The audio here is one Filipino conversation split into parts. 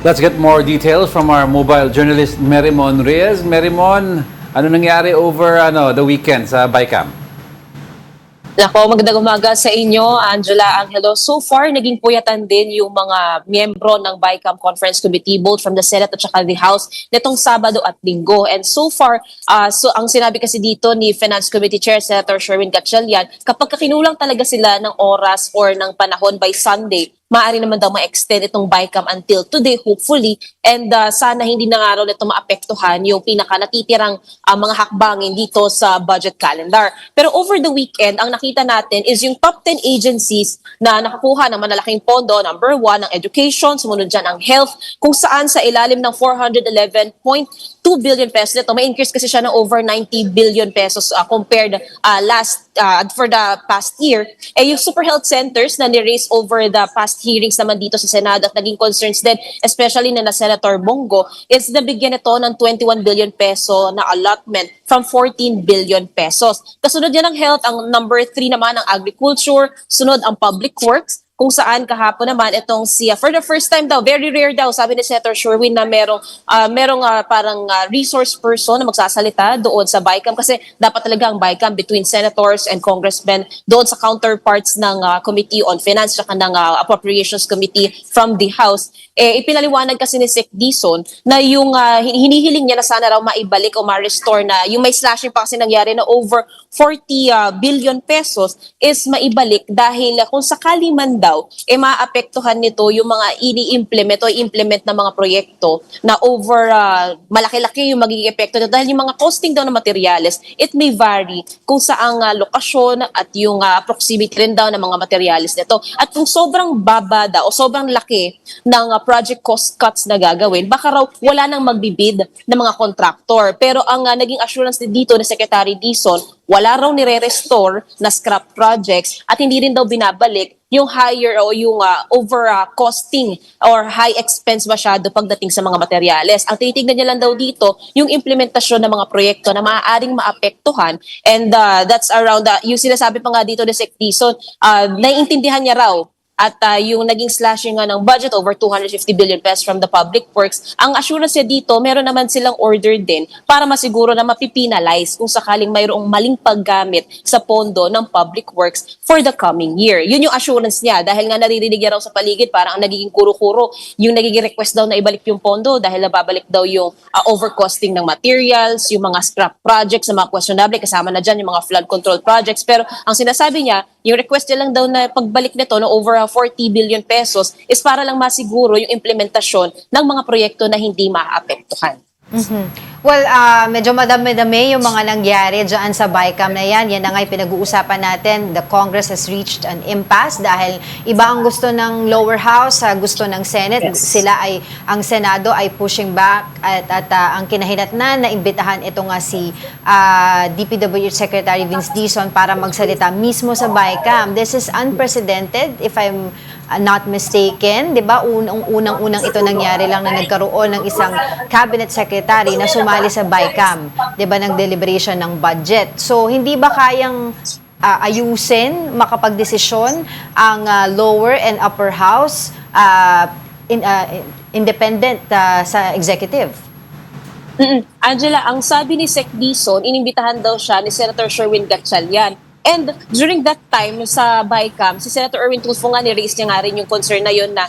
Let's get more details from our mobile journalist Merimon Reyes. Merimon, ano nangyari over the weekend sa BICAM? Nako, magandang umaga sa inyo, Angela, Angelo. So far, naging puyatan din yung mga miyembro ng BICAM Conference Committee, both from the Senate at saka the House, nitong Sabado at Linggo. And so far, ang sinabi kasi dito ni Finance Committee Chair Senator Sherwin Gatchalian, kapag kinulang talaga sila ng oras or ng panahon by Sunday, maaari naman daw ma-extend itong BICAM until today, hopefully, and sana hindi na nga raw nito maapektuhan yung pinaka natitirang mga hakbangin dito sa budget calendar. Pero over the weekend, ang nakita natin is yung top 10 agencies na nakakuha ng malalaking pondo. Number 1, ang education, sumunod dyan ang health, kung saan sa ilalim ng 411.2 billion pesos nito, may increase kasi siya ng over 90 billion pesos compared for the past year. Yung super health centers na ni-raise over the past hearings naman dito sa Senado at naging concerns din, especially na Senator Bongo, is nabigyan ito ng 21 billion peso na allotment from 14 billion pesos. Kasunod yan ang health, ang number 3 naman ang agriculture, sunod ang public works, kung saan kahapon naman itong for the first time daw, very rare daw, sabi ni Senator Sherwin na merong resource person na magsasalita doon sa BICAM kasi dapat talaga ang BICAM between senators and congressmen doon sa counterparts ng Committee on Finance at ng Appropriations Committee from the House. Ipinaliwanag kasi ni Sec Dizon na yung hinihiling niya na sana raw maibalik o ma-restore na yung may slashing pa kasi nangyari na over 40 billion pesos is maibalik dahil kung sakali man daw, maapektuhan nito yung mga ini-implement o implement na mga proyekto na over malaki-laki yung magiging epekto nito dahil yung mga costing daw ng materyales, it may vary kung saang lokasyon at yung proximity rin daw ng mga materyales nito. At kung sobrang baba daw o sobrang laki ng project cost cuts na gagawin, baka raw wala nang magbibid ng mga contractor. Pero ang naging assurance dito ni Secretary Dizon, wala raw nire-restore na scrap projects at hindi rin daw binabalik yung higher o yung over costing or high expense masyado pagdating sa mga materyales. Ang tinitignan niya lang daw dito, yung implementasyon ng mga proyekto na maaaring maapektuhan, and that's around, yung sinasabi pa nga dito ni Sec Dizon, naiintindihan niya raw at yung naging slashing ng budget over 250 billion pesos from the public works, ang assurance niya dito, meron naman silang order din para masiguro na mapipinalize kung sakaling mayroong maling paggamit sa pondo ng public works for the coming year. Yun yung assurance niya dahil nga naririnig niya raw sa paligid parang ang nagiging kuro-kuro yung nagiging request daw na ibalik yung pondo dahil nababalik daw yung overcosting ng materials, yung mga scrap projects na mga questionable, kasama na dyan yung mga flood control projects. Pero ang sinasabi niya, yung request niya lang daw na pagbalik nito na over 40 billion pesos is para lang masiguro yung implementasyon ng mga proyekto na hindi maapektuhan. Well, medyo madami-dami yung mga nangyari dyan sa BICAM na yan. Yan na nga'y pinag-uusapan natin. The Congress has reached an impasse dahil iba ang gusto ng lower house, gusto ng Senate. Yes. Ang Senado ay pushing back at ang kinahinatnan na imbitahan ito nga si DPWH Secretary Vince Dizon para magsalita mismo sa BICAM. This is unprecedented if I'm not mistaken, 'di ba? Unang-unang ito nangyari lang na nagkaroon ng isang cabinet secretary na sumali sa BICAM, 'di ba, ng deliberation ng budget. So hindi ba kayang ayusin, makapagdesisyon ang lower and upper house independent sa executive? Angela, ang sabi ni Sec Dizon, inimbitahan daw siya ni Senator Sherwin Gatchalian. And during that time sa BICAM, si Senator Erwin Tulfo nga ni-raise niya nga rin yung concern na yun na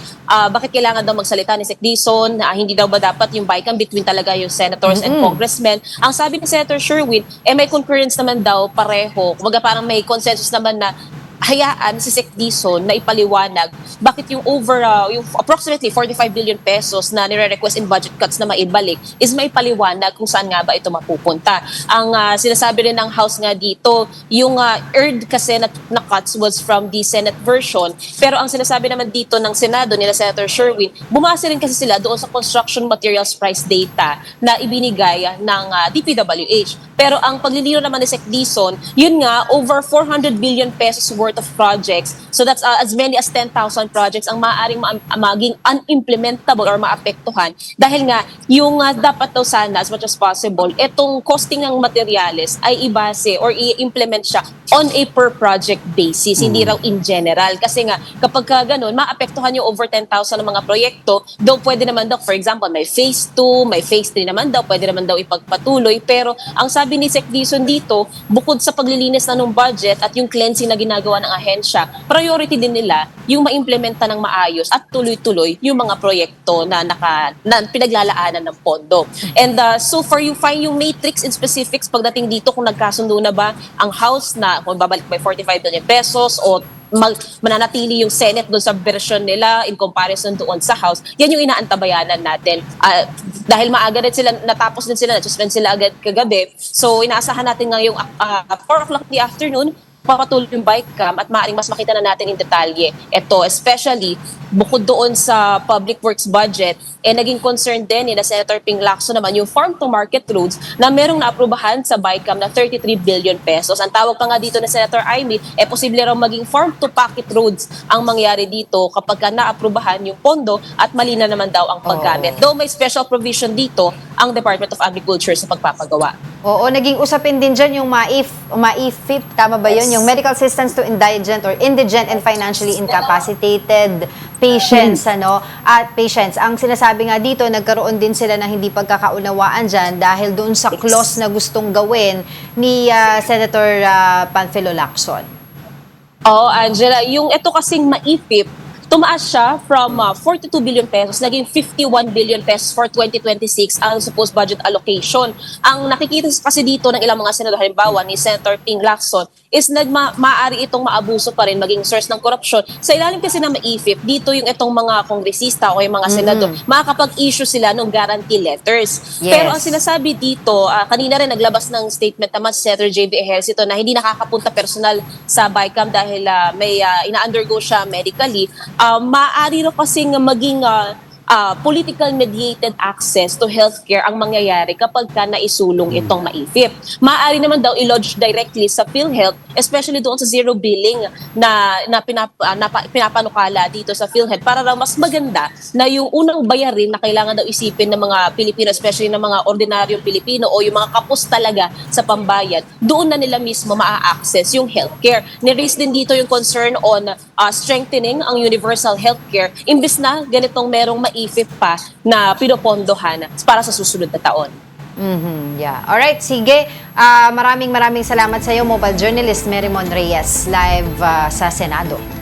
bakit kailangan daw magsalita ni Sec Dizon, hindi daw ba dapat yung BICAM between talaga yung senators and congressmen. Ang sabi ni Senator Sherwin, may concurrence naman daw pareho. Kumbaga parang may consensus naman na hayaan si Sec Dizon na ipaliwanag bakit yung yung approximately 45 billion pesos na nire-request in budget cuts na maibalik is maipaliwanag kung saan nga ba ito mapupunta. Ang sinasabi rin ng House nga dito, yung earned kasi na cuts was from the Senate version, pero ang sinasabi naman dito ng Senado nila Senator Sherwin, bumase rin kasi sila doon sa construction materials price data na ibinigay ng DPWH. Pero ang paglilino naman ni Sec Dizon, yun nga, over 400 billion pesos worth worth of projects. So that's as many as 10,000 projects ang maaaring maging unimplementable or maapektuhan dahil nga yung dapat daw sana as much as possible itong costing ng materyales ay ibase or i-implement siya on a per project basis, hindi raw in general. Kasi nga kapag ganun, maapektuhan yung over 10,000 ng mga proyekto, though pwede naman daw, for example, may phase 2, may phase 3 naman daw, pwede naman daw ipagpatuloy. Pero ang sabi ni Sec Dizon dito, bukod sa paglilinis na ng budget at yung cleansing na ginagawa ng ahensya, priority din nila yung maimplementa ng maayos at tuloy-tuloy yung mga proyekto na pinaglalaanan ng pondo. And so for you find yung matrix in specifics pagdating dito kung nagkasundo na ba ang House na kung babalik by 45 billion pesos o mananatili yung Senate doon sa version nila in comparison doon sa House, yan yung inaantabayanan natin. Dahil maaga rin sila, natapos din sila, na-suspend sila agad kagabi. So inaasahan natin ngayong 4 o'clock in the afternoon, papatuloy yung bike cam at maaaring mas makita na natin in detalye. Ito, especially, bukod doon sa public works budget, naging concern din ni na Senator Ping Lacson naman yung farm-to-market roads na merong naaprubahan sa BICAM na 33 billion pesos. Ang tawag pa nga dito na Senator Amy, posible raw maging farm-to-pocket roads ang mangyari dito kapag naaprubahan yung pondo at mali na naman daw ang paggamit. Though may special provision dito ang Department of Agriculture sa pagpapagawa. Oo, naging usapin din dyan yung MAIFIP, tama ba yun? Yes. Yung Medical Assistance to Indigent or Indigent and Financially Incapacitated Patients, at patients. Ang sinasabi nga dito, nagkaroon din sila ng hindi pagkakaunawaan dyan dahil doon sa clause na gustong gawin ni Senator Panfilo Lacson. Angela, yung ito kasing MAIFIP, tumaas siya from 42 billion pesos, naging 51 billion pesos for 2026 ang supposed budget allocation. Ang nakikita kasi dito ng ilang mga senador, halimbawa ni Senator Ping Lacson, is maaari itong maabuso pa rin, maging source ng korupsyon. Sa ilalim kasi ng MAIFIP, dito yung itong mga kongresista o yung mga senador, makakapag-issue sila ng guarantee letters. Yes. Pero ang sinasabi dito, kanina rin naglabas ng statement naman si Senator J.B. Ejercito na hindi nakakapunta personal sa BICAM dahil may ina-undergo siya medically. Maaari rin kasing maging political mediated access to healthcare ang mangyayari kapag naisulong itong MAIFIP. Maaari naman daw i-lodge directly sa PhilHealth, especially doon sa zero billing na pinapanukala dito sa PhilHealth para raw mas maganda na yung unang bayarin na kailangan daw isipin ng mga Pilipino, especially ng mga ordinaryong Pilipino o yung mga kapos talaga sa pambayad, doon na nila mismo maa-access yung healthcare. Ni-raise din dito yung concern on strengthening ang universal healthcare imbes na ganitong merong MAIFIP pa na pinopondohan para sa susunod na taon. Yeah. Alright, sige. Maraming salamat sa iyo, mobile journalist Mary Mon Reyes, live sa Senado.